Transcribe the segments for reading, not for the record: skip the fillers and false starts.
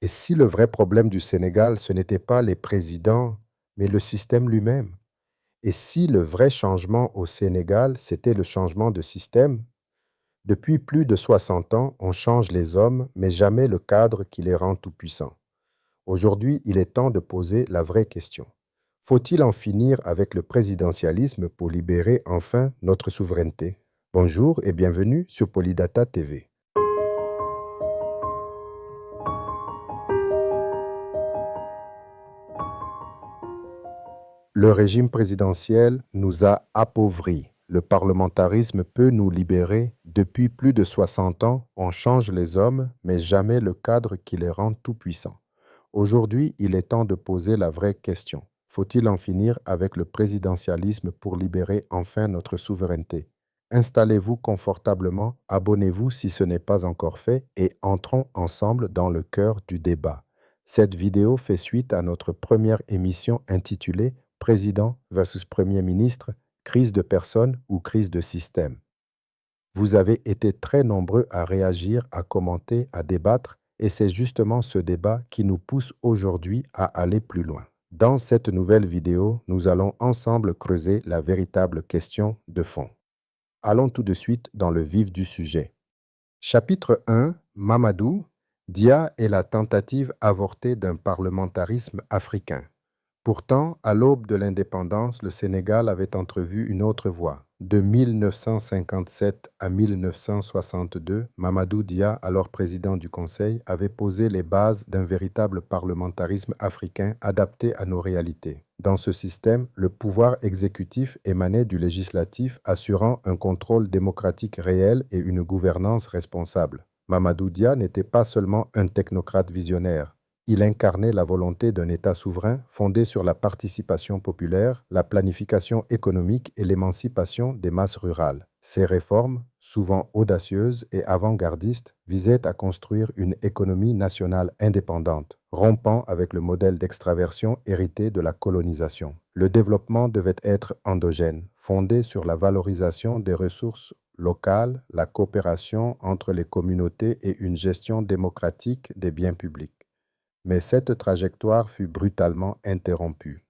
si le vrai problème du Sénégal, ce n'était pas les présidents, mais le système lui-même? Et si le vrai changement au Sénégal, c'était le changement de système? Depuis plus de 60 ans, on change les hommes, mais jamais le cadre qui les rend tout-puissants. Aujourd'hui, il est temps de poser la vraie question. Faut-il en finir avec le présidentialisme pour libérer enfin notre souveraineté? Bonjour et bienvenue sur Polydata TV. Le régime présidentiel nous a appauvris. Le parlementarisme peut nous libérer. Depuis plus de 60 ans, on change les hommes, mais jamais le cadre qui les rend tout-puissants. Aujourd'hui, il est temps de poser la vraie question. Faut-il en finir avec le présidentialisme pour libérer enfin notre souveraineté? Installez-vous confortablement, abonnez-vous si ce n'est pas encore fait et entrons ensemble dans le cœur du débat. Cette vidéo fait suite à notre première émission intitulée Président versus Premier ministre, crise de personnes ou crise de système. Vous avez été très nombreux à réagir, à commenter, à débattre, et c'est justement ce débat qui nous pousse aujourd'hui à aller plus loin. Dans cette nouvelle vidéo, nous allons ensemble creuser la véritable question de fond. Allons tout de suite dans le vif du sujet. Chapitre 1. Mamadou, Dia et la tentative avortée d'un parlementarisme africain. Pourtant, à l'aube de l'indépendance, le Sénégal avait entrevu une autre voie. De 1957 à 1962, Mamadou Dia, alors président du Conseil, avait posé les bases d'un véritable parlementarisme africain adapté à nos réalités. Dans ce système, le pouvoir exécutif émanait du législatif, assurant un contrôle démocratique réel et une gouvernance responsable. Mamadou Dia n'était pas seulement un technocrate visionnaire. Il incarnait la volonté d'un État souverain fondé sur la participation populaire, la planification économique et l'émancipation des masses rurales. Ces réformes, souvent audacieuses et avant-gardistes, visaient à construire une économie nationale indépendante, rompant avec le modèle d'extraversion hérité de la colonisation. Le développement devait être endogène, fondé sur la valorisation des ressources locales, la coopération entre les communautés et une gestion démocratique des biens publics. Mais cette trajectoire fut brutalement interrompue.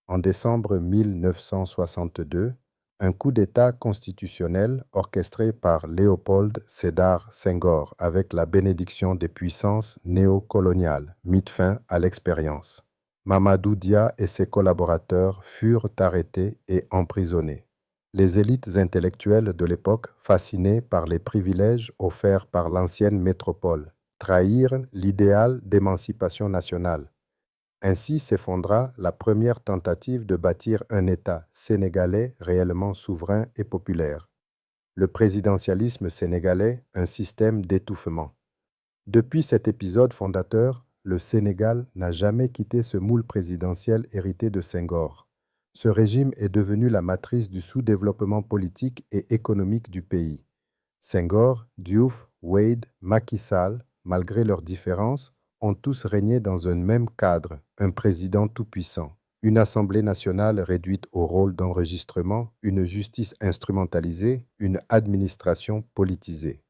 En décembre 1962, un coup d'État constitutionnel orchestré par Léopold Sédar Senghor avec la bénédiction des puissances néocoloniales mit fin à l'expérience. Mamadou Dia et ses collaborateurs furent arrêtés et emprisonnés. Les élites intellectuelles de l'époque, fascinées par les privilèges offerts par l'ancienne métropole, trahirent l'idéal d'émancipation nationale. Ainsi s'effondra la première tentative de bâtir un État sénégalais réellement souverain et populaire. Le présidentialisme sénégalais, un système d'étouffement. Depuis cet épisode fondateur, le Sénégal n'a jamais quitté ce moule présidentiel hérité de Senghor. Ce régime est devenu la matrice du sous-développement politique et économique du pays. Senghor, Diouf, Wade, Macky Sall, malgré leurs différences, ont tous régné dans un même cadre, un président tout-puissant, une Assemblée nationale réduite au rôle d'enregistrement, une justice instrumentalisée, une administration politisée.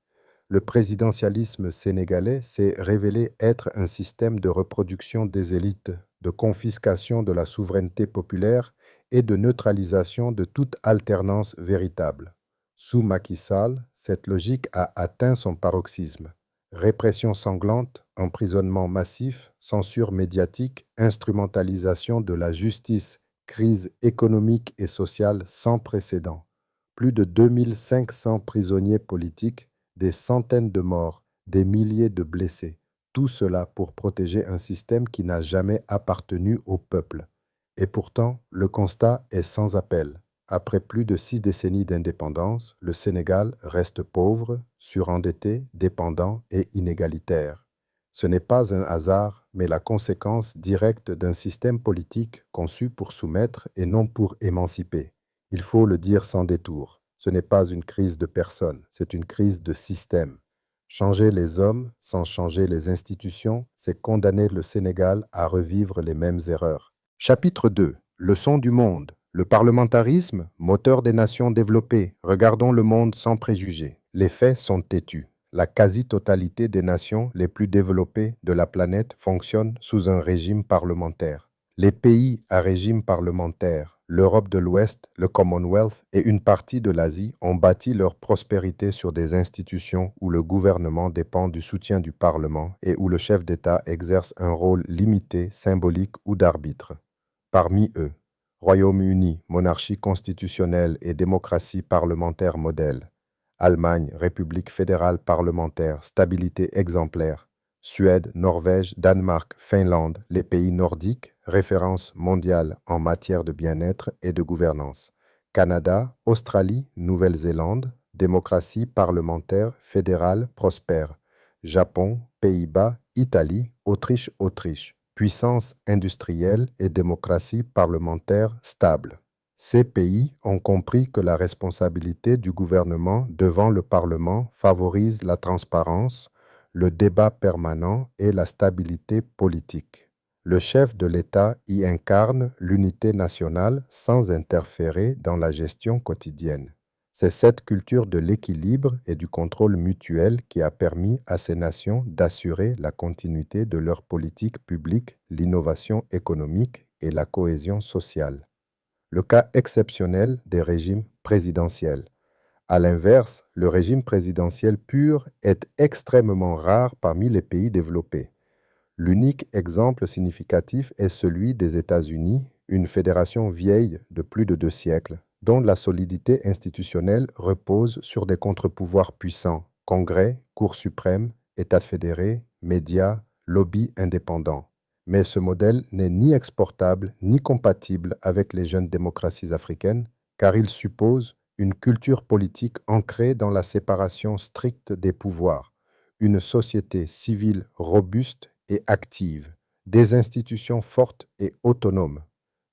Le présidentialisme sénégalais s'est révélé être un système de reproduction des élites, de confiscation de la souveraineté populaire et de neutralisation de toute alternance véritable. Sous Macky Sall, cette logique a atteint son paroxysme. Répression sanglante, emprisonnement massif, censure médiatique, instrumentalisation de la justice, crise économique et sociale sans précédent. Plus de 2500 prisonniers politiques, des centaines de morts, des milliers de blessés. Tout cela pour protéger un système qui n'a jamais appartenu au peuple. Et pourtant, le constat est sans appel. Après plus de 6 décennies d'indépendance, le Sénégal reste pauvre, surendetté, dépendant et inégalitaire. Ce n'est pas un hasard, mais la conséquence directe d'un système politique conçu pour soumettre et non pour émanciper. Il faut le dire sans détour. Ce n'est pas une crise de personne, c'est une crise de système. Changer les hommes sans changer les institutions, c'est condamner le Sénégal à revivre les mêmes erreurs. Chapitre 2. Leçon du monde. Le parlementarisme, moteur des nations développées. Regardons le monde sans préjugés. Les faits sont têtus. La quasi-totalité des nations les plus développées de la planète fonctionnent sous un régime parlementaire. Les pays à régime parlementaire, l'Europe de l'Ouest, le Commonwealth et une partie de l'Asie ont bâti leur prospérité sur des institutions où le gouvernement dépend du soutien du Parlement et où le chef d'État exerce un rôle limité, symbolique ou d'arbitre. Parmi eux, Royaume-Uni, monarchie constitutionnelle et démocratie parlementaire modèle. Allemagne, République fédérale parlementaire, stabilité exemplaire. Suède, Norvège, Danemark, Finlande, les pays nordiques, référence mondiale en matière de bien-être et de gouvernance. Canada, Australie, Nouvelle-Zélande, démocratie parlementaire fédérale prospère. Japon, Pays-Bas, Italie, Autriche, puissance industrielle et démocratie parlementaire stable. Ces pays ont compris que la responsabilité du gouvernement devant le Parlement favorise la transparence, le débat permanent et la stabilité politique. Le chef de l'État y incarne l'unité nationale sans interférer dans la gestion quotidienne. C'est cette culture de l'équilibre et du contrôle mutuel qui a permis à ces nations d'assurer la continuité de leur politique publique, l'innovation économique et la cohésion sociale. Le cas exceptionnel des régimes présidentiels. À l'inverse, le régime présidentiel pur est extrêmement rare parmi les pays développés. L'unique exemple significatif est celui des États-Unis, une fédération vieille de plus de 2 siècles, dont la solidité institutionnelle repose sur des contre-pouvoirs puissants, Congrès, Cour suprême, États fédérés, médias, lobbies indépendants. Mais ce modèle n'est ni exportable ni compatible avec les jeunes démocraties africaines, car il suppose une culture politique ancrée dans la séparation stricte des pouvoirs, une société civile robuste et active, des institutions fortes et autonomes.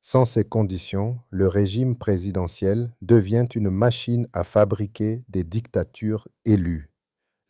Sans ces conditions, le régime présidentiel devient une machine à fabriquer des dictatures élues.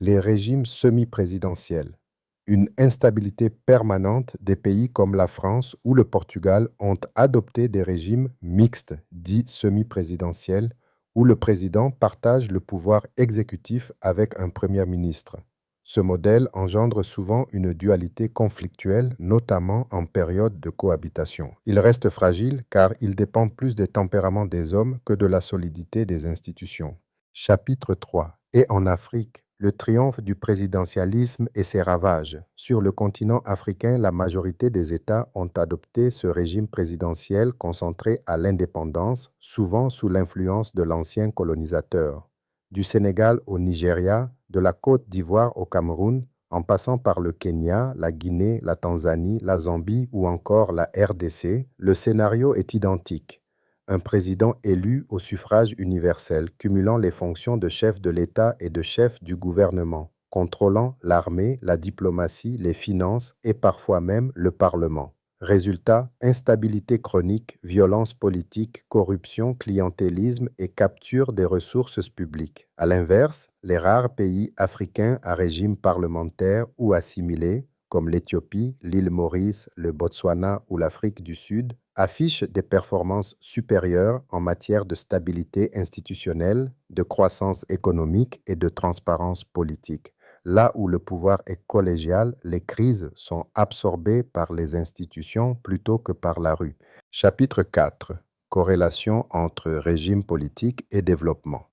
Les régimes semi-présidentiels. Une instabilité permanente des pays comme la France ou le Portugal ont adopté des régimes mixtes, dits semi-présidentiels, où le président partage le pouvoir exécutif avec un premier ministre. Ce modèle engendre souvent une dualité conflictuelle, notamment en période de cohabitation. Il reste fragile car il dépend plus des tempéraments des hommes que de la solidité des institutions. Chapitre 3. Et en Afrique, le triomphe du présidentialisme et ses ravages. Sur le continent africain, la majorité des États ont adopté ce régime présidentiel concentré à l'indépendance, souvent sous l'influence de l'ancien colonisateur. Du Sénégal au Nigeria, de la Côte d'Ivoire au Cameroun, en passant par le Kenya, la Guinée, la Tanzanie, la Zambie ou encore la RDC, le scénario est identique. Un président élu au suffrage universel, cumulant les fonctions de chef de l'État et de chef du gouvernement, contrôlant l'armée, la diplomatie, les finances et parfois même le Parlement. Résultat, instabilité chronique, violence politique, corruption, clientélisme et capture des ressources publiques. À l'inverse, les rares pays africains à régime parlementaire ou assimilés, comme l'Éthiopie, l'île Maurice, le Botswana ou l'Afrique du Sud, affichent des performances supérieures en matière de stabilité institutionnelle, de croissance économique et de transparence politique. Là où le pouvoir est collégial, les crises sont absorbées par les institutions plutôt que par la rue. Chapitre 4. Corrélation entre régime politique et développement.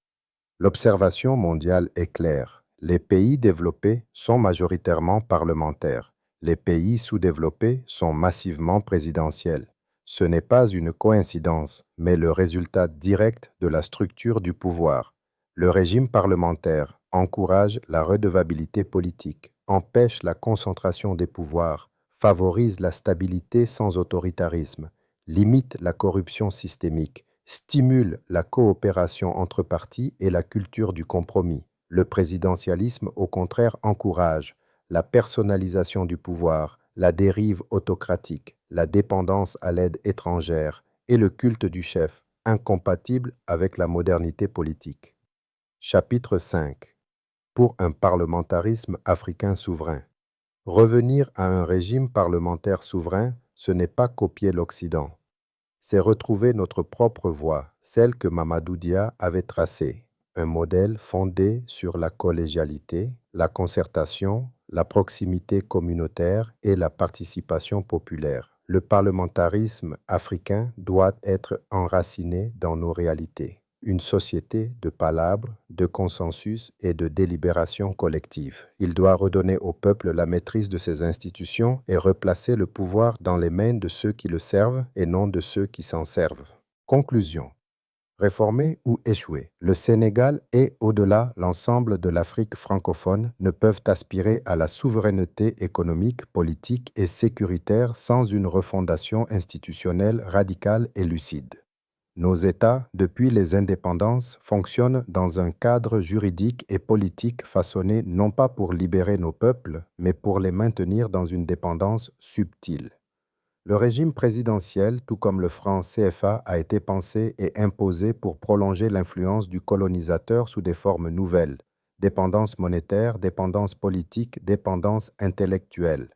L'observation mondiale est claire. Les pays développés sont majoritairement parlementaires. Les pays sous-développés sont massivement présidentiels. Ce n'est pas une coïncidence, mais le résultat direct de la structure du pouvoir. Le régime parlementaire encourage la redevabilité politique, empêche la concentration des pouvoirs, favorise la stabilité sans autoritarisme, limite la corruption systémique, stimule la coopération entre partis et la culture du compromis. Le présidentialisme, au contraire, encourage la personnalisation du pouvoir, la dérive autocratique, la dépendance à l'aide étrangère et le culte du chef, incompatible avec la modernité politique. Chapitre 5. Pour un parlementarisme africain souverain. Revenir à un régime parlementaire souverain, ce n'est pas copier l'Occident. C'est retrouver notre propre voie, celle que Mamadou Dia avait tracée. un modèle fondé sur la collégialité, la concertation, la proximité communautaire et la participation populaire. Le parlementarisme africain doit être enraciné dans nos réalités. Une société de palabres, de consensus et de délibération collective. Il doit redonner au peuple la maîtrise de ses institutions et replacer le pouvoir dans les mains de ceux qui le servent et non de ceux qui s'en servent. Conclusion. Réformer ou échouer. Le Sénégal et, au-delà, l'ensemble de l'Afrique francophone ne peuvent aspirer à la souveraineté économique, politique et sécuritaire sans une refondation institutionnelle radicale et lucide. Nos États, depuis les indépendances, fonctionnent dans un cadre juridique et politique façonné non pas pour libérer nos peuples, mais pour les maintenir dans une dépendance subtile. Le régime présidentiel, tout comme le franc CFA, a été pensé et imposé pour prolonger l'influence du colonisateur sous des formes nouvelles: dépendance monétaire, dépendance politique, dépendance intellectuelle.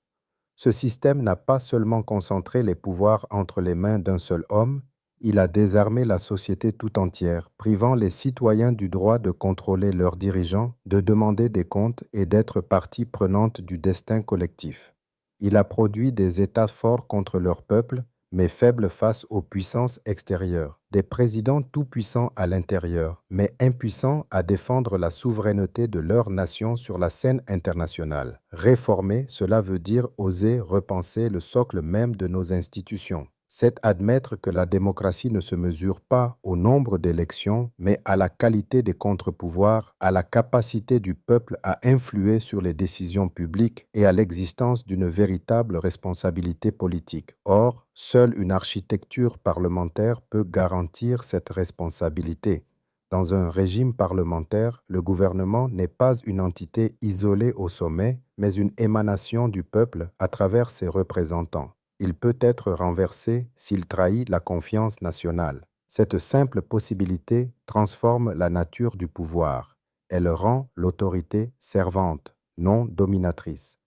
Ce système n'a pas seulement concentré les pouvoirs entre les mains d'un seul homme, il a désarmé la société tout entière, privant les citoyens du droit de contrôler leurs dirigeants, de demander des comptes et d'être partie prenante du destin collectif. Il a produit des États forts contre leur peuple, mais faibles face aux puissances extérieures, des présidents tout-puissants à l'intérieur, mais impuissants à défendre la souveraineté de leur nation sur la scène internationale. Réformer, cela veut dire oser repenser le socle même de nos institutions. C'est admettre que la démocratie ne se mesure pas au nombre d'élections, mais à la qualité des contre-pouvoirs, à la capacité du peuple à influer sur les décisions publiques et à l'existence d'une véritable responsabilité politique. Or, seule une architecture parlementaire peut garantir cette responsabilité. Dans un régime parlementaire, le gouvernement n'est pas une entité isolée au sommet, mais une émanation du peuple à travers ses représentants. Il peut être renversé s'il trahit la confiance nationale. Cette simple possibilité transforme la nature du pouvoir. Elle rend l'autorité servante, non dominatrice.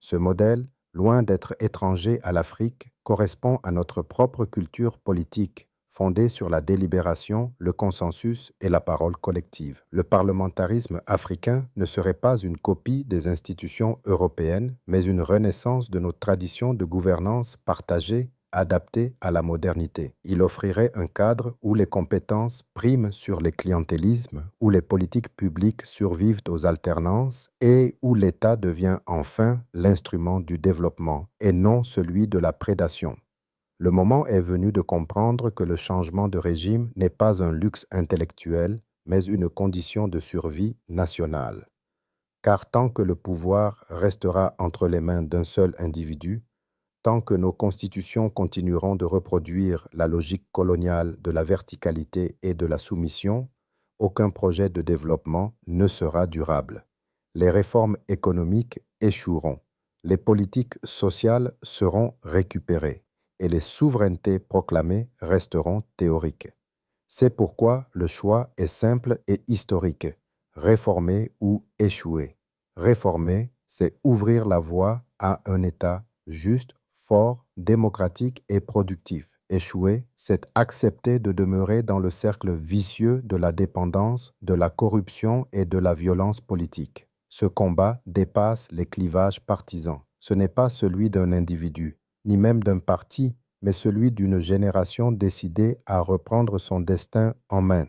Ce modèle, loin d'être étranger à l'Afrique, correspond à notre propre culture politique, fondée sur la délibération, le consensus et la parole collective. Le parlementarisme africain ne serait pas une copie des institutions européennes, mais une renaissance de nos traditions de gouvernance partagée, adaptée à la modernité. Il offrirait un cadre où les compétences priment sur les clientélismes, où les politiques publiques survivent aux alternances et où l'État devient enfin l'instrument du développement et non celui de la prédation. Le moment est venu de comprendre que le changement de régime n'est pas un luxe intellectuel, mais une condition de survie nationale. Car tant que le pouvoir restera entre les mains d'un seul individu, tant que nos constitutions continueront de reproduire la logique coloniale de la verticalité et de la soumission, aucun projet de développement ne sera durable. Les réformes économiques échoueront, les politiques sociales seront récupérées et les souverainetés proclamées resteront théoriques. C'est pourquoi le choix est simple et historique: réformer ou échouer. Réformer, c'est ouvrir la voie à un État juste, fort, démocratique et productif. Échouer, c'est accepter de demeurer dans le cercle vicieux de la dépendance, de la corruption et de la violence politique. Ce combat dépasse les clivages partisans. Ce n'est pas celui d'un individu, ni même d'un parti, mais celui d'une génération décidée à reprendre son destin en main.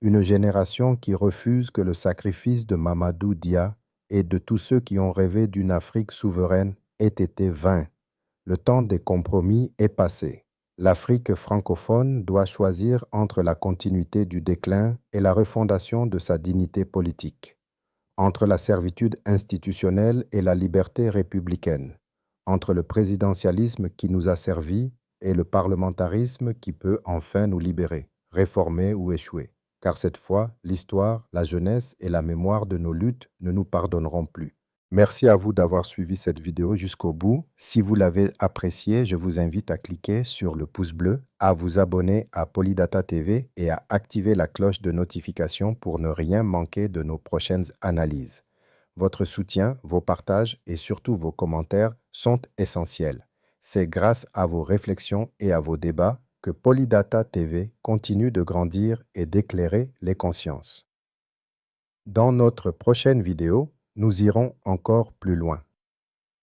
Une génération qui refuse que le sacrifice de Mamadou Dia et de tous ceux qui ont rêvé d'une Afrique souveraine ait été vain. Le temps des compromis est passé. L'Afrique francophone doit choisir entre la continuité du déclin et la refondation de sa dignité politique, entre la servitude institutionnelle et la liberté républicaine, entre le présidentialisme qui nous a servi et le parlementarisme qui peut enfin nous libérer, réformer ou échouer. Car cette fois, l'histoire, la jeunesse et la mémoire de nos luttes ne nous pardonneront plus. Merci à vous d'avoir suivi cette vidéo jusqu'au bout. Si vous l'avez appréciée, je vous invite à cliquer sur le pouce bleu, à vous abonner à Polydata TV et à activer la cloche de notification pour ne rien manquer de nos prochaines analyses. Votre soutien, vos partages et surtout vos commentaires sont essentiels. C'est grâce à vos réflexions et à vos débats que Polydata TV continue de grandir et d'éclairer les consciences. Dans notre prochaine vidéo, nous irons encore plus loin.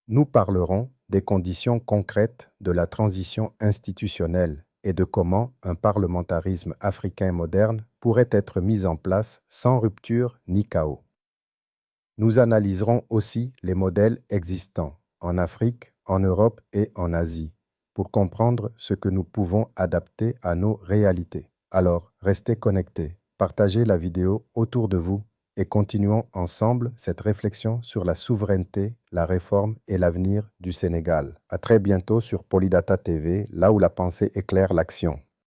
Nous parlerons des conditions concrètes de la transition institutionnelle et de comment un parlementarisme africain moderne pourrait être mis en place sans rupture ni chaos. Nous analyserons aussi les modèles existants en Afrique, en Europe et en Asie pour comprendre ce que nous pouvons adapter à nos réalités. Alors, restez connectés, partagez la vidéo autour de vous et continuons ensemble cette réflexion sur la souveraineté, la réforme et l'avenir du Sénégal. À très bientôt sur Polydata TV, là où la pensée éclaire l'action.